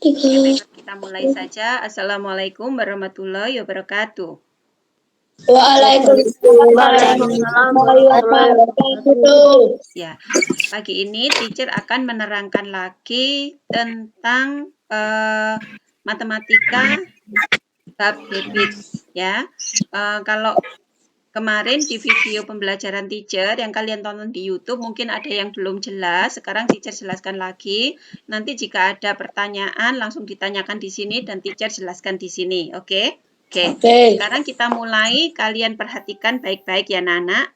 Kita mulai saja. Assalamualaikum warahmatullahi wabarakatuh. Waalaikumsalam warahmatullahi wabarakatuh. Ya, pagi ini teacher akan menerangkan lagi tentang matematika bab debit. Ya, kalau kemarin di video pembelajaran teacher yang kalian tonton di YouTube mungkin ada yang belum jelas. Sekarang teacher jelaskan lagi. Nanti jika ada pertanyaan langsung ditanyakan di sini dan teacher jelaskan di sini. Oke? Oke. Sekarang kita mulai. Kalian perhatikan baik-baik ya, Nana.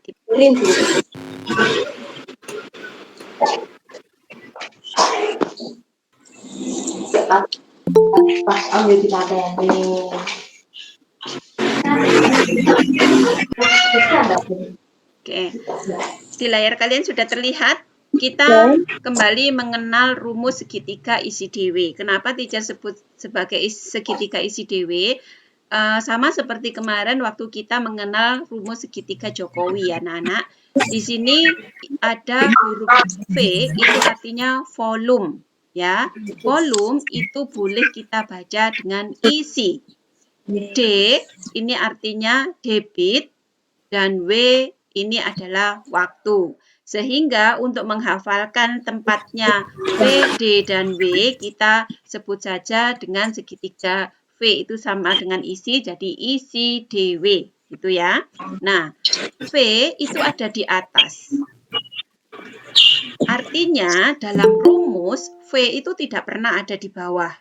Oke. Di layar kalian sudah terlihat? Kita kembali mengenal rumus segitiga isi DW. Kenapa teacher sebut sebagai segitiga isi DW? Sama seperti kemarin waktu kita mengenal rumus segitiga Jokowi ya, anak-anak. Di sini ada huruf V, itu artinya volume. Ya, volume itu boleh kita baca dengan isi. D ini artinya debit dan W ini adalah waktu. Sehingga untuk menghafalkan tempatnya V, D, dan W, kita sebut saja dengan segitiga V itu sama dengan isi, jadi isi DW. Gitu ya. Nah, V itu ada di atas. Artinya dalam rumus V itu tidak pernah ada di bawah.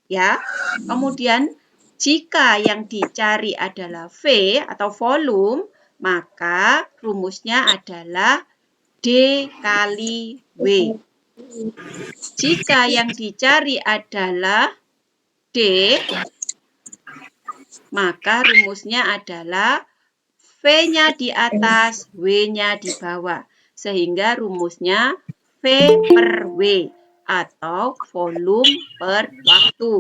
Ya. Kemudian jika yang dicari adalah V atau volume, maka rumusnya adalah D kali W. Jika yang dicari adalah D, maka rumusnya adalah V-nya di atas, W-nya di bawah. Sehingga rumusnya V per W atau volume per waktu.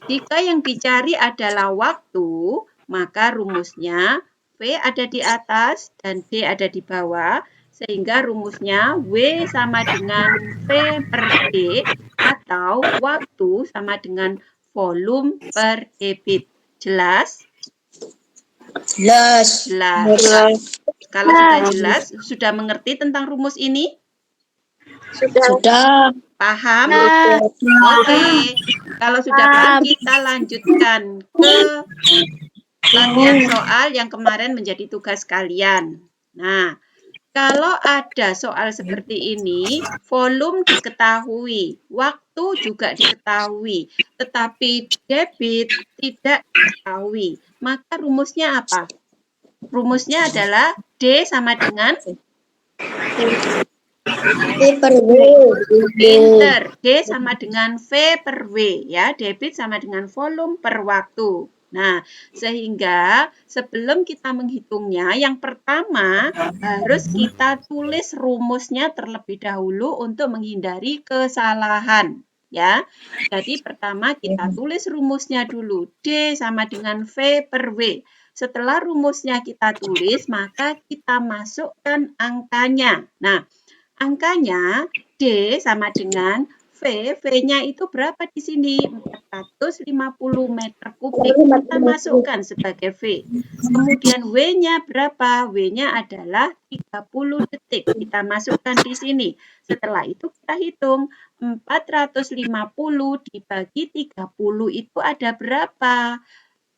Jika yang dicari adalah waktu, maka rumusnya V ada di atas dan D ada di bawah. Sehingga rumusnya W sama dengan V per D atau waktu sama dengan volume per debit. Jelas? Jelas. Kalau sudah jelas, sudah mengerti tentang rumus ini? Sudah. Paham? Oke. Kalau sudah paham, kita lanjutkan ke latihan soal yang kemarin menjadi tugas kalian. Nah, kalau ada soal seperti ini, volume diketahui, waktu juga diketahui, tetapi debit tidak diketahui. Maka rumusnya apa? Rumusnya adalah D sama dengan V per W. Pinter. D sama dengan V per W ya. Debit sama dengan volume per waktu. Nah, sehingga sebelum kita menghitungnya, yang pertama harus kita tulis rumusnya terlebih dahulu untuk menghindari kesalahan. Ya, jadi pertama kita tulis rumusnya dulu. D sama dengan V per W. Setelah rumusnya kita tulis, maka kita masukkan angkanya. Nah, angkanya D sama dengan V, V-nya itu berapa di sini? 450 meter kubik. Kita masukkan sebagai V. Kemudian W-nya berapa? W-nya adalah 30 detik. Kita masukkan di sini. Setelah itu kita hitung. 450 dibagi 30 itu ada berapa?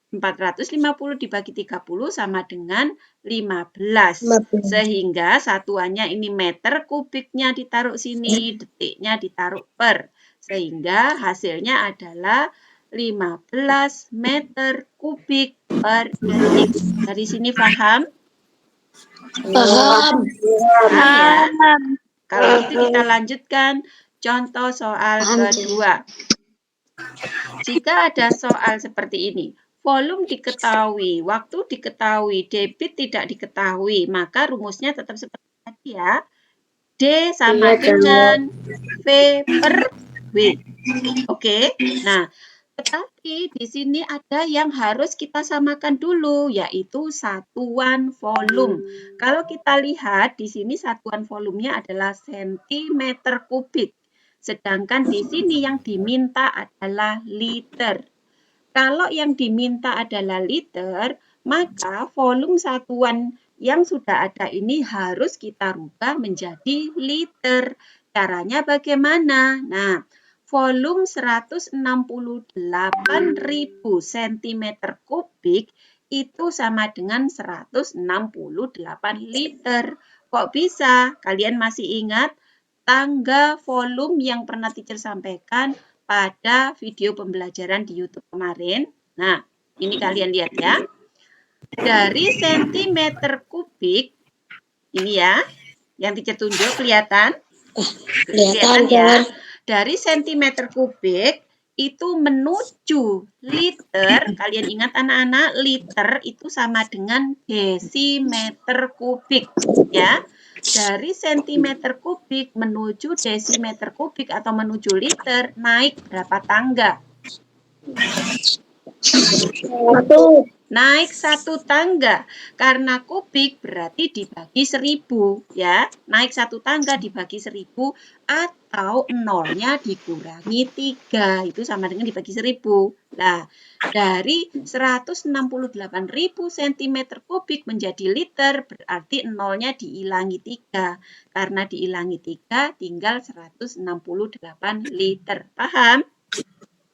450 dibagi 30 sama dengan 15. Sehingga satuannya ini meter, kubiknya ditaruh sini, detiknya ditaruh per. Sehingga hasilnya adalah 15 meter kubik per detik. Dari sini paham? Paham. Ya. Kalau itu kita lanjutkan contoh soal kedua. Jika ada soal seperti ini, volume diketahui, waktu diketahui, debit tidak diketahui, maka rumusnya tetap seperti tadi ya. D sama dengan V per W. Oke. Nah, tetapi di sini ada yang harus kita samakan dulu, yaitu satuan volume. Kalau kita lihat di sini satuan volumenya adalah sentimeter kubik. Sedangkan di sini yang diminta adalah liter. Kalau yang diminta adalah liter, maka volume satuan yang sudah ada ini harus kita rubah menjadi liter. Caranya bagaimana? Nah, volume 168.000 cm kubik itu sama dengan 168 liter. Kok bisa? Kalian masih ingat tangga volume yang pernah teacher sampaikan pada video pembelajaran di YouTube kemarin? Nah, ini kalian lihat ya. Dari sentimeter kubik, ini ya, yang teacher tunjuk kelihatan? Kelihatan ya. Dari sentimeter kubik itu menuju liter, kalian ingat anak-anak, liter itu sama dengan desimeter kubik, ya. Dari sentimeter kubik menuju desimeter kubik atau menuju liter, naik berapa tangga? Naik 1 tangga. Karena kubik berarti dibagi 1000, ya. Naik 1 tangga dibagi 1000 atau nolnya dikurangi 3. Itu sama dengan dibagi 1000. Nah, dari 168.000 cm kubik menjadi liter berarti nolnya diilangi 3. Karena diilangi 3 tinggal 168 liter. Paham?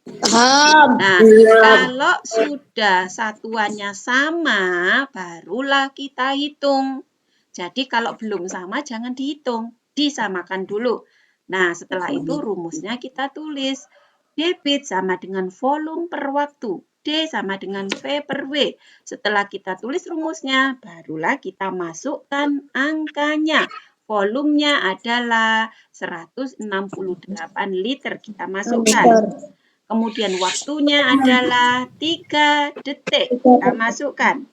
Nah, kalau sudah satuannya sama, barulah kita hitung. Jadi kalau belum sama, jangan dihitung. Disamakan dulu. Nah, setelah itu rumusnya kita tulis. Debit sama dengan volume per waktu. D sama dengan V per W. Setelah kita tulis rumusnya, barulah kita masukkan angkanya. Volumenya adalah 168 liter. Kita masukkan. Kemudian waktunya adalah 3 detik. Kita masukkan.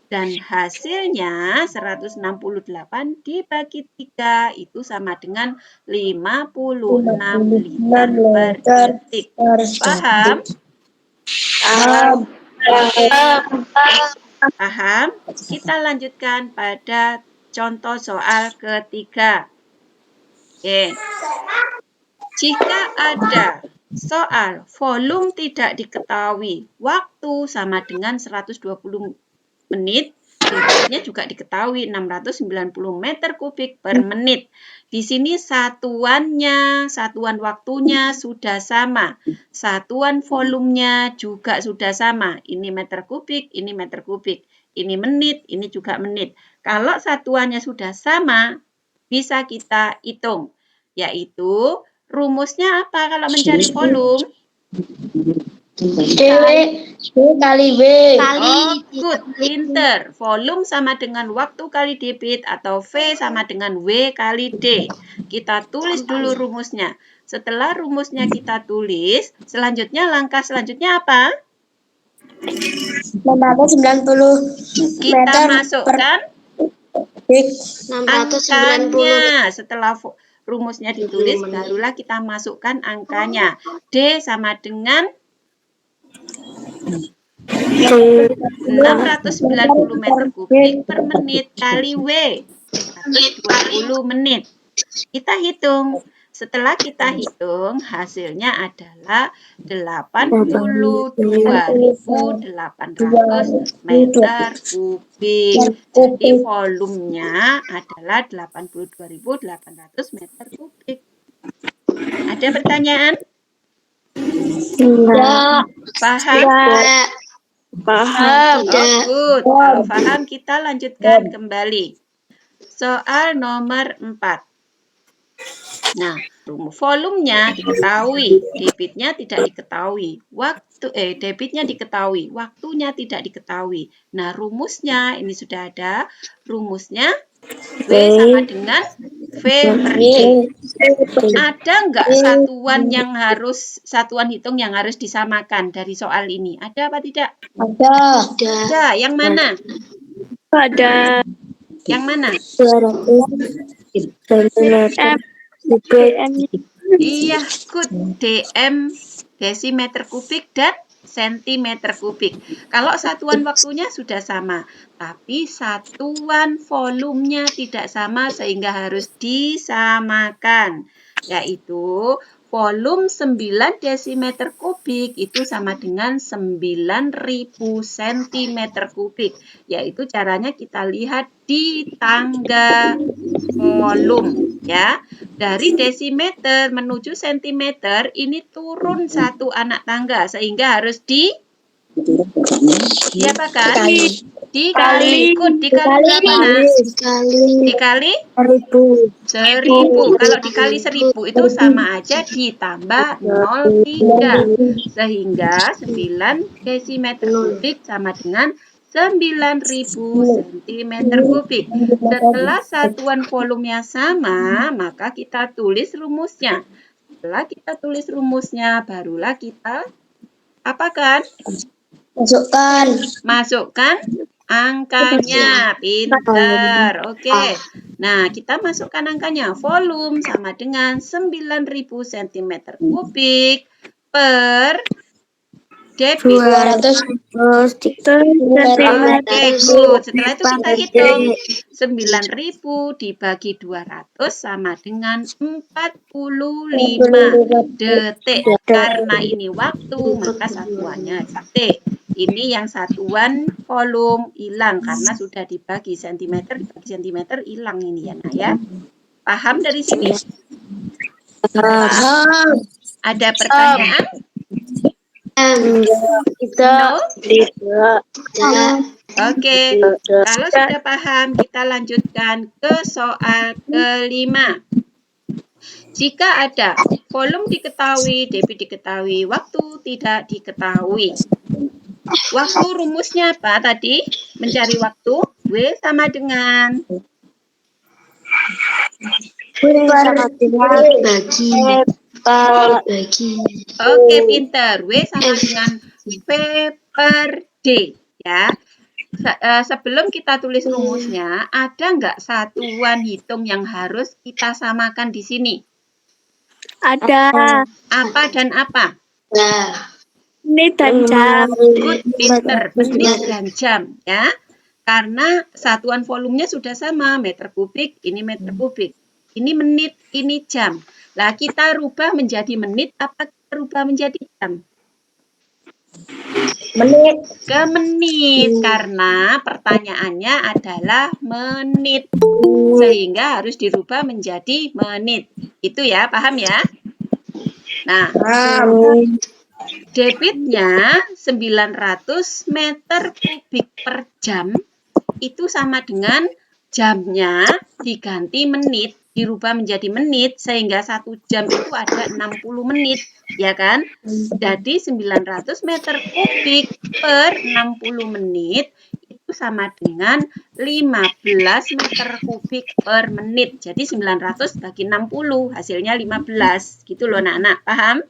Dan hasilnya 168 dibagi 3 itu sama dengan 56 liter per detik. Paham? Paham? Kita lanjutkan pada contoh soal ketiga. Oke. Jika ada soal volume tidak diketahui, waktu sama dengan 120 menit, debitnya juga diketahui 690 meter kubik per menit. Di sini satuannya, satuan waktunya sudah sama. Satuan volumenya juga sudah sama. Ini meter kubik, ini meter kubik. Ini menit, ini juga menit. Kalau satuannya sudah sama, bisa kita hitung. Yaitu rumusnya apa kalau mencari volume? kali W. Oh, good, pinter. Volume sama dengan waktu kali debit atau V sama dengan W kali D. Kita tulis dulu rumusnya. Setelah rumusnya kita tulis, selanjutnya langkah selanjutnya apa? 690 Kita masukkan angkanya. Setelah rumusnya ditulis, barulah kita masukkan angkanya. D sama dengan 690 meter kubik per menit kali W. 120 menit. Kita hitung. Setelah kita hitung, hasilnya adalah 82.800 meter kubik. Jadi volumenya adalah 82.800 meter kubik. Ada pertanyaan? Ya. Paham? Paham. Oh, good. Kalau paham, kita lanjutkan kembali. Soal nomor 4. Nah, volumenya diketahui, debitnya tidak diketahui. Debitnya diketahui, waktunya tidak diketahui. Nah, rumusnya ini sudah ada. Rumusnya W sama dengan V per D. Ada nggak satuan hitung yang harus disamakan dari soal ini? Ada apa tidak? Ada. Yang mana? Ada. Yang mana? 200 Iya, good. DM desimeter kubik dan sentimeter kubik. Kalau satuan waktunya sudah sama, tapi satuan volumenya tidak sama sehingga harus disamakan. yaitu volume 9 desimeter kubik itu sama dengan 9.000 cm kubik. Yaitu caranya kita lihat di tangga volume ya. Dari desimeter menuju sentimeter ini turun satu anak tangga sehingga harus diapakan? Dikali. Ikut dikali berapa, Nak? Dikali 1000. Kalau dikali 1000 itu sama aja ditambah 0,3. Sehingga 9 desimeter kubik sama dengan 9.000 cm kubik. Setelah satuan volumenya sama, maka kita tulis rumusnya. Setelah kita tulis rumusnya, barulah kita apakan? Masukkan angkanya. Pinter. Oke. Nah, kita masukkan angkanya. Volume sama dengan 9.000 cm kubik per debit. 200 Oke, good. Setelah itu kita hitung. 9.000 dibagi 200 sama dengan 45 detik. Karena ini waktu, maka satuannya detik. Ini yang satuan volume hilang karena sudah dibagi sentimeter hilang ini ya, Nak ya. Paham dari sini? Paham. Ada pertanyaan? Kita No? Oke, kalau sudah paham, kita lanjutkan ke soal kelima. Jika ada volume diketahui, debit diketahui, waktu tidak diketahui. Waktu rumusnya apa tadi? Mencari waktu. W sama dengan bagi. Oke, pinter. W sama dengan V per D. Ya. Sebelum kita tulis rumusnya, ada nggak satuan hitung yang harus kita samakan di sini? Ada Apa dan apa? menit dan jam. Good, pinter. Menit dan jam. Ya. Karena satuan volumenya sudah sama. Meter kubik, ini meter kubik. Ini menit, ini jam. Lah, kita rubah menjadi menit, apa kita rubah menjadi jam? Menit. Ke menit, karena pertanyaannya adalah menit. Sehingga harus dirubah menjadi menit. Itu ya, paham ya? Nah, debitnya 900 meter kubik per jam itu sama dengan jamnya diganti menit, dirubah menjadi menit, sehingga 1 jam itu ada 60 menit, ya kan? Jadi 900 meter kubik per 60 menit itu sama dengan 15 meter kubik per menit. Jadi 900 bagi 60, hasilnya 15. Gitu loh, anak-anak. Paham?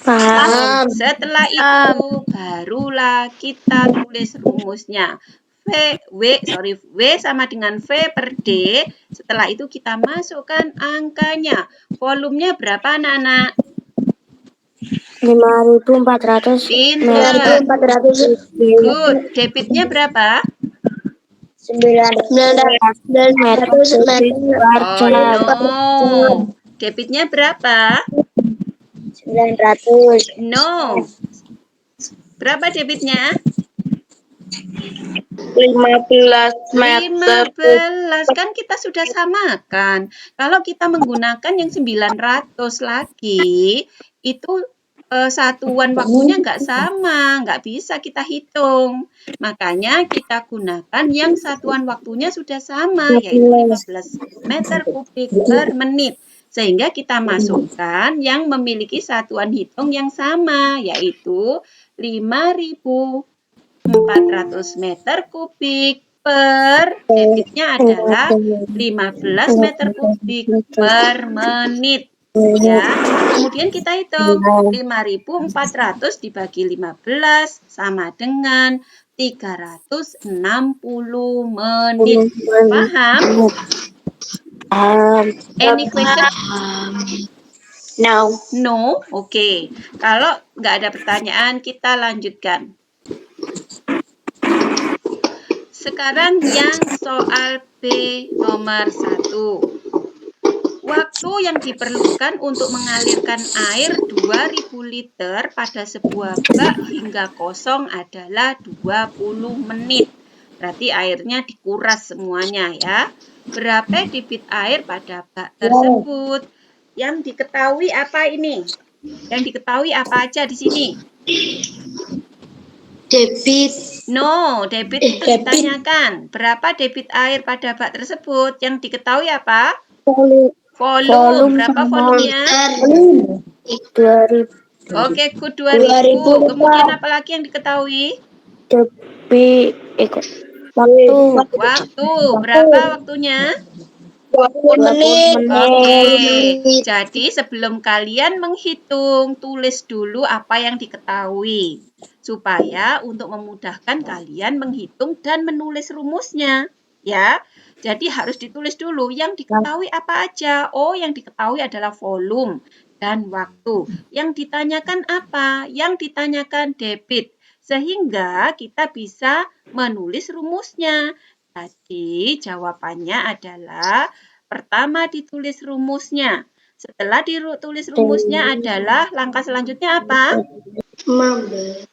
Paham. Setelah itu, barulah kita tulis rumusnya. W sama dengan V per D. Setelah itu kita masukkan angkanya. Volumenya berapa, anak-anak? 5.400. Pinter. 5.400. Good. Debitnya berapa? 900 meter Oh, no. Debitnya berapa? 900. No. Berapa debitnya? 15 15. Kan kita sudah samakan. Kalau kita menggunakan yang 900 lagi, itu satuan waktunya nggak sama, nggak bisa kita hitung. Makanya kita gunakan yang satuan waktunya sudah sama, yaitu 15 meter kubik per menit. Sehingga kita masukkan yang memiliki satuan hitung yang sama, yaitu 5.400 meter kubik per debitnya adalah 15 meter kubik per menit. Ya, kemudian kita hitung 5.400 dibagi 15 sama dengan 360 menit. Paham? Any question? No. No? Oke. Kalau nggak ada pertanyaan, kita lanjutkan. Sekarang yang soal B nomor 1. Waktu Waktu yang diperlukan untuk mengalirkan air 2000 liter pada sebuah bak hingga kosong adalah 20 menit. Berarti airnya dikuras semuanya ya. Berapa debit air pada bak tersebut? Yang diketahui apa ini? Yang diketahui apa aja di sini? Debit. No, debit itu ditanyakan. Berapa debit air pada bak tersebut? Yang diketahui apa? Volume. Berapa volumenya? 2000. Oke, good 2000. Kemudian apa lagi yang diketahui? Debit. Waktu. Waktu. Berapa waktunya? 20 menit. Oke. Jadi sebelum kalian menghitung, tulis dulu apa yang diketahui. Supaya untuk memudahkan kalian menghitung dan menulis rumusnya. Ya. Jadi harus ditulis dulu yang diketahui apa aja. Oh, yang diketahui adalah volume dan waktu. Yang ditanyakan apa? Yang ditanyakan debit. Sehingga kita bisa menulis rumusnya. Jadi jawabannya adalah pertama ditulis rumusnya. Setelah ditulis rumusnya adalah langkah selanjutnya apa?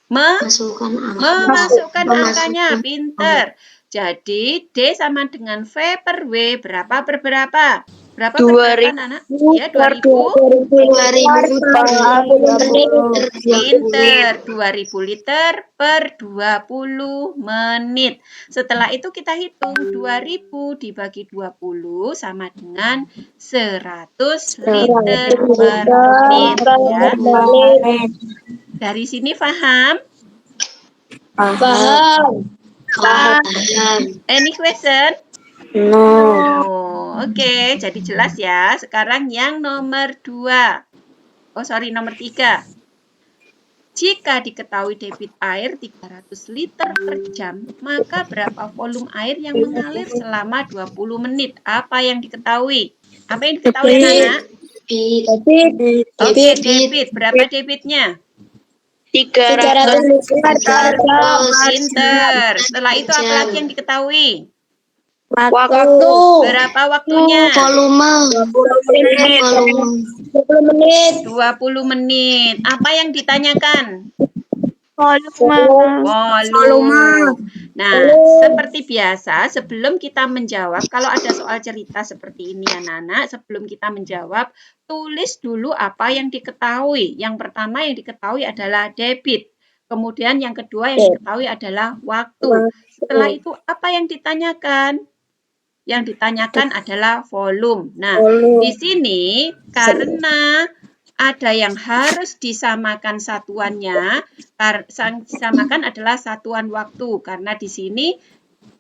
Memasukkan angkanya. Pinter. Jadi D sama dengan V per W berapa per berapa? Berapa per berapa anak? Ya 2000. 2000. Pinter. 2000 liter per 20 menit. Setelah itu kita hitung 2000 dibagi 20 sama dengan 100 liter per menit. Ya. Dari sini paham? Paham. Any question? No. Oh, oke. Jadi jelas ya. Sekarang yang nomor 2. Oh, sorry, nomor 3. Jika diketahui debit air 300 liter per jam, maka berapa volume air yang mengalir selama 20 menit? Apa yang diketahui? Apa yang diketahui, anak-anak? Oke, debit. Berapa debitnya? 300 liter. Pinter. Setelah itu apa lagi yang diketahui? Waktu. Berapa waktunya? 20 menit. 20 menit. Apa yang ditanyakan? Volume. Nah, seperti biasa, sebelum kita menjawab, kalau ada soal cerita seperti ini anak-anak, sebelum kita menjawab, tulis dulu apa yang diketahui. Yang pertama yang diketahui adalah debit. Kemudian yang kedua yang diketahui adalah waktu. Setelah itu apa yang ditanyakan? Yang ditanyakan adalah volume. Nah, di sini karena ada yang harus disamakan satuannya, disamakan adalah satuan waktu. Karena di sini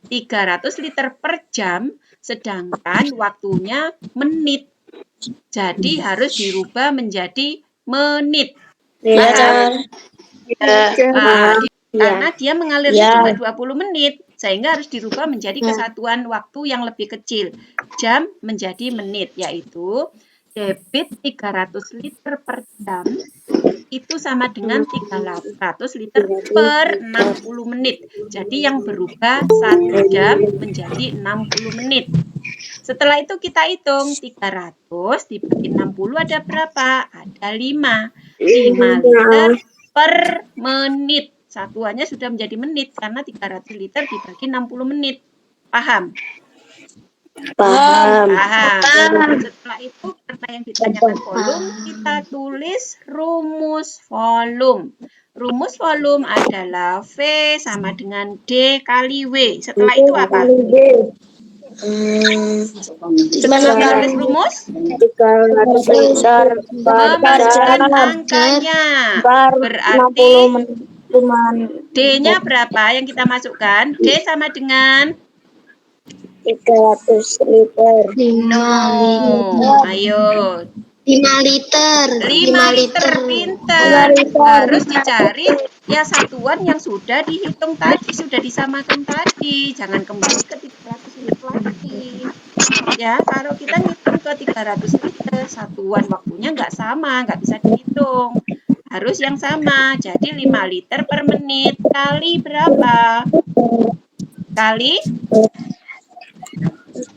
300 liter per jam, sedangkan waktunya menit. Jadi harus dirubah menjadi menit. Paham? Karena dia mengalirnya cuma 20 menit. Sehingga harus dirubah menjadi kesatuan waktu yang lebih kecil. Jam menjadi menit, yaitu debit 300 liter per jam itu sama dengan 300 liter per 60 menit. Jadi yang berubah 1 jam menjadi 60 menit. Setelah itu kita hitung 300 dibagi 60 ada berapa? Ada 5. 5 liter per menit. Satuannya sudah menjadi menit karena 300 liter dibagi 60 menit. Paham? Paham. Setelah itu karena yang ditanyakan volume, kita tulis rumus volume. Rumus volume adalah V sama dengan D kali W. Setelah itu apa? Setelah menulis rumus, memasukkan angkanya. Berarti D-nya berapa yang kita masukkan? D sama dengan 300 liter. Ayo. 5 liter. 5 liter, pinter. Harus dicari ya satuan yang sudah dihitung tadi, sudah disamakan tadi. Jangan kembali ke 300 liter lagi. Ya, kalau kita ngitung ke 300 liter, satuan waktunya nggak sama, nggak bisa dihitung. Harus yang sama. Jadi 5 liter per menit kali berapa? Kali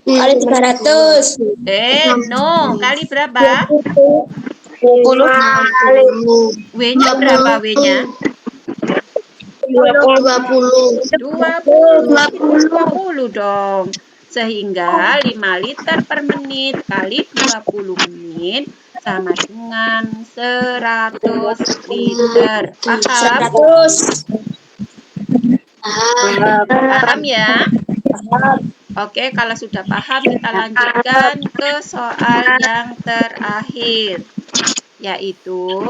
Kali 300. No. Kali berapa? 20 kali. W-nya berapa W-nya? 20. 20 dong. Sehingga 5 liter per menit kali 20 menit sama dengan 100 liter. Paham? 100. Paham ya? Oke, kalau sudah paham kita lanjutkan ke soal yang terakhir, yaitu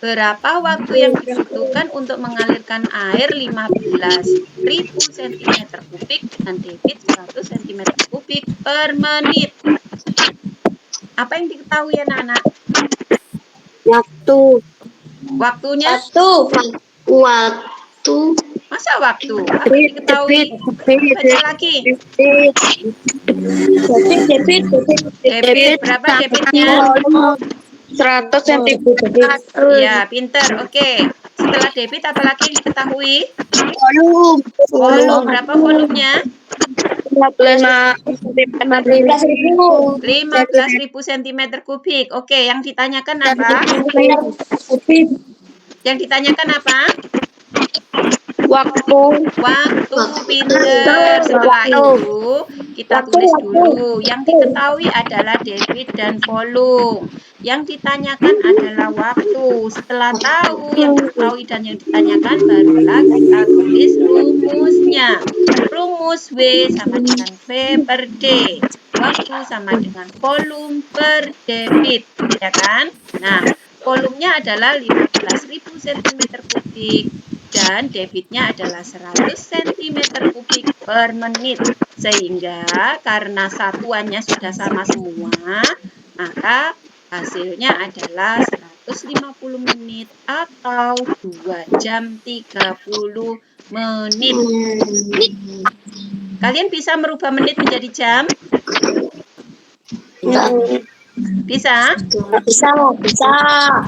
berapa waktu yang dibutuhkan untuk mengalirkan air 15.000 cm kubik dengan debit 100 cm kubik per menit. Apa yang diketahui anak-anak? Waktu. Waktunya? Waktu. Masa waktu? Apa yang diketahui? Baca lagi. Debit, berapa debitnya? 100 cm. Iya, pinter. Oke. Setelah debit, apalagi yang diketahui? Volume. Berapa volumenya? 15.000 cm kubik. Oke, yang ditanyakan apa? Yang ditanyakan apa? Waktu. Pinter. Setelah itu, kita tulis dulu. Yang diketahui adalah debit dan volume. Yang ditanyakan adalah waktu. Setelah tahu yang diketahui dan yang ditanyakan, barulah kita tulis rumusnya. Rumus W sama dengan V per D. Waktu sama dengan volume per debit. Ya kan? Nah, volumenya adalah 15.000 cm kubik. Dan debitnya adalah 100 cm kubik per menit. Sehingga karena satuannya sudah sama semua, maka hasilnya adalah 150 menit atau 2 jam 30 menit. Kalian bisa merubah menit menjadi jam? Bisa?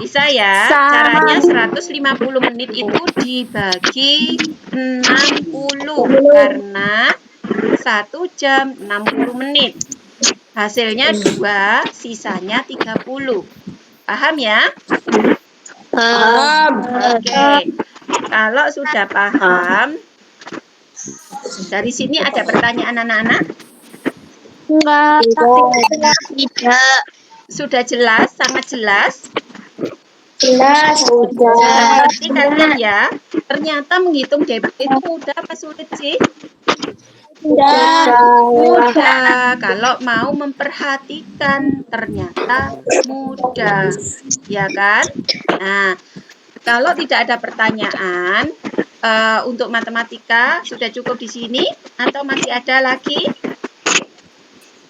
Bisa ya. Caranya 150 menit itu dibagi 60 karena 1 jam 60 menit. Hasilnya 2, sisanya 30. Paham ya? Oke. Kalau sudah paham, dari sini ada pertanyaan anak-anak? Tidak. Sudah jelas, sangat jelas? Jelas. Sudah mengerti kalian ya? Ternyata menghitung debit itu mudah apa sulit sih? Mudah. Kalau mau memperhatikan, ternyata mudah. Ya kan? Nah, kalau tidak ada pertanyaan, untuk matematika sudah cukup di sini? Atau masih ada lagi?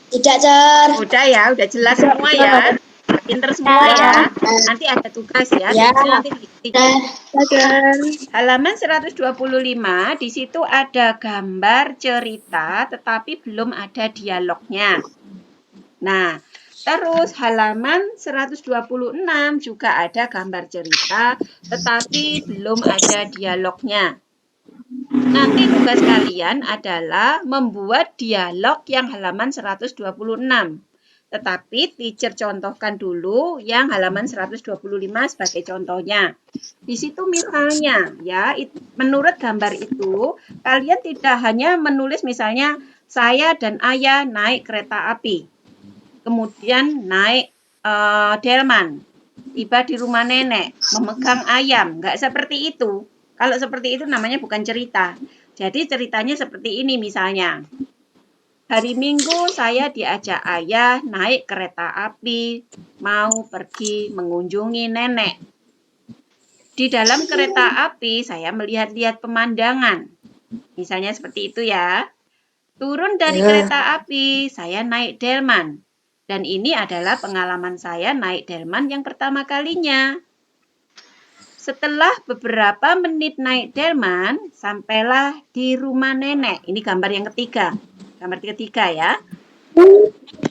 Tidak, Cer. Udah ya, udah jelas semua ya. Pinter semua ya. Nanti ada tugas ya. Nanti halaman 125, di situ ada gambar cerita tetapi belum ada dialognya. Nah, terus halaman 126 juga ada gambar cerita tetapi belum ada dialognya. Nanti tugas kalian adalah membuat dialog yang halaman 126. Tetapi teacher contohkan dulu yang halaman 125 sebagai contohnya. Di situ misalnya ya, menurut gambar itu kalian tidak hanya menulis misalnya saya dan ayah naik kereta api. Kemudian naik delman. Tiba di rumah nenek, memegang ayam. Nggak seperti itu. Kalau seperti itu namanya bukan cerita. Jadi ceritanya seperti ini misalnya. Hari Minggu saya diajak ayah naik kereta api, mau pergi mengunjungi nenek. Di dalam kereta api saya melihat-lihat pemandangan. Misalnya seperti itu ya. Turun dari kereta api, saya naik delman. Dan ini adalah pengalaman saya naik delman yang pertama kalinya. Setelah beberapa menit naik delman, sampailah di rumah nenek. Ini gambar yang ketiga. Gambar ketiga ya.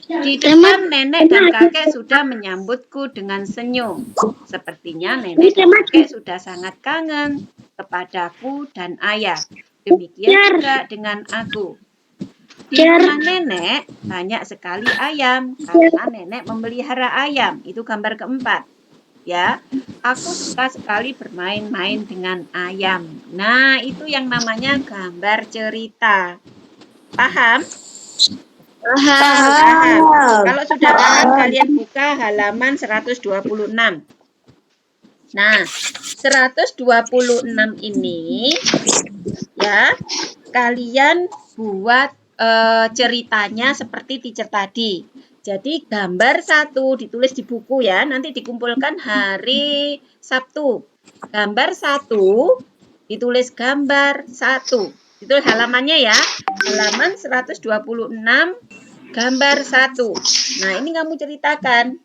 Di depan nenek dan kakek sudah menyambutku dengan senyum. Sepertinya nenek dan kakek sudah sangat kangen kepadaku dan ayah. Demikian juga dengan aku. Di rumah nenek banyak sekali ayam karena nenek memelihara ayam. Itu gambar keempat. Ya, aku suka sekali bermain-main dengan ayam. Nah, itu yang namanya gambar cerita. Paham? Paham. Kalau sudah paham, kalian buka halaman 126. Nah, 126 ini ya, kalian buat ceritanya seperti teacher tadi. Jadi gambar 1 ditulis di buku ya, nanti dikumpulkan hari Sabtu. Gambar 1 ditulis gambar 1. Itu halamannya ya. Halaman 126 gambar 1. Nah, ini kamu ceritakan.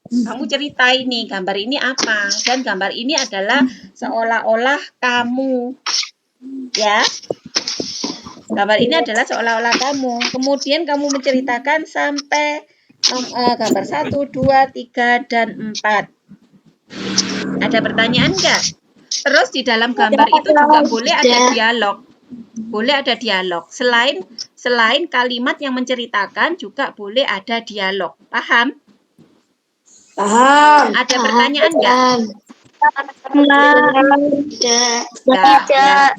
Kamu cerita ini, gambar ini apa? Dan gambar ini adalah seolah-olah kamu. Ya. Gambar ini adalah seolah-olah kamu. Kemudian kamu menceritakan sampai gambar 1, 2, 3, dan 4. Ada pertanyaan enggak? Terus di dalam gambar itu juga boleh ada dialog. Boleh ada dialog. Selain kalimat yang menceritakan juga boleh ada dialog. Paham? Paham. Ada pertanyaan enggak? Tidak. Ya.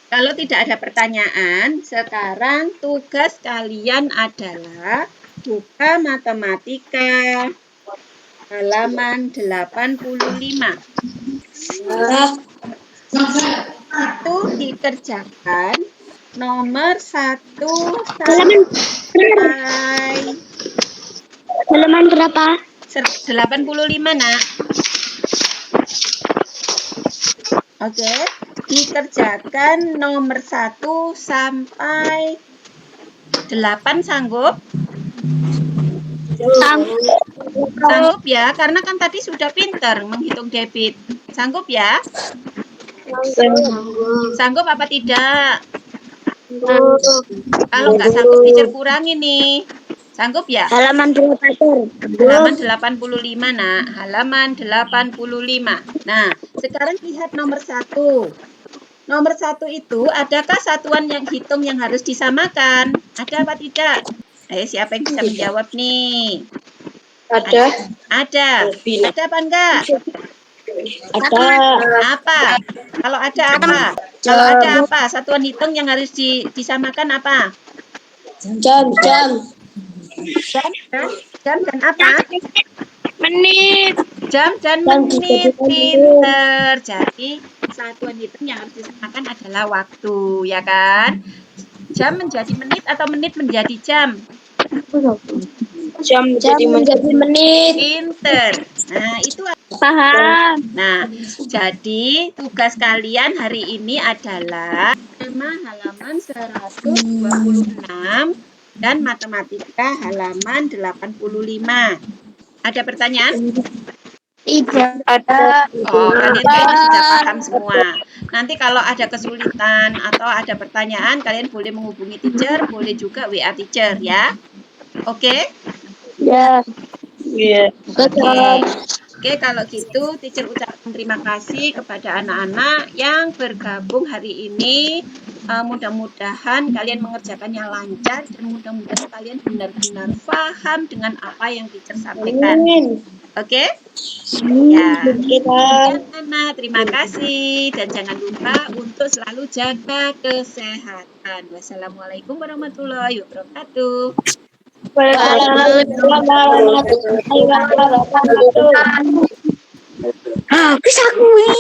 Kalau tidak ada pertanyaan, sekarang tugas kalian adalah buka matematika halaman 85. Itu dikerjakan nomor 1 sampai halaman berapa? 85, Nak. Oke, dikerjakan nomor 1 sampai 8 sanggup? Sanggup ya, karena kan tadi sudah pinter menghitung debit. Sanggup ya? Sanggup apa tidak? Kalau nggak sanggup, teacher kurangi nih. Sanggup ya? Halaman berapa? Halaman 85, Nak. Halaman 85. Nah, sekarang lihat nomor 1. Nomor 1 itu, adakah satuan yang hitung yang harus disamakan? Ada apa tidak? Ayo, siapa yang bisa menjawab nih? Ada. Ada. Ada apa enggak? Ada. Apa? Kalau ada apa? Kalau ada apa? Satuan hitung yang harus disamakan apa? Jam. Jam dan apa? Menit. Jam dan menit. Pinter. Jadi satuan hitung yang harus disamakan adalah waktu, ya kan? Jam menjadi menit atau menit menjadi jam? Jam menjadi menit. Pinter. Nah, itu Paham. Nah, jadi tugas kalian hari ini adalah halaman 126 dan matematika halaman 85. Ada pertanyaan? Tidak ada. Oh, kalian kayaknya sudah paham semua. Nanti kalau ada kesulitan atau ada pertanyaan, kalian boleh menghubungi teacher, boleh juga WA teacher ya. Oke? Ya. Iya. Oke, kalau gitu teacher ucapkan terima kasih kepada anak-anak yang bergabung hari ini. Mudah-mudahan kalian mengerjakannya lancar dan mudah-mudahan kalian benar-benar paham dengan apa yang teacher sampaikan. Oke? Ya. Sekian, anak. Terima kasih dan jangan lupa untuk selalu jaga kesehatan. Wassalamualaikum warahmatullahi wabarakatuh. Bisa kui.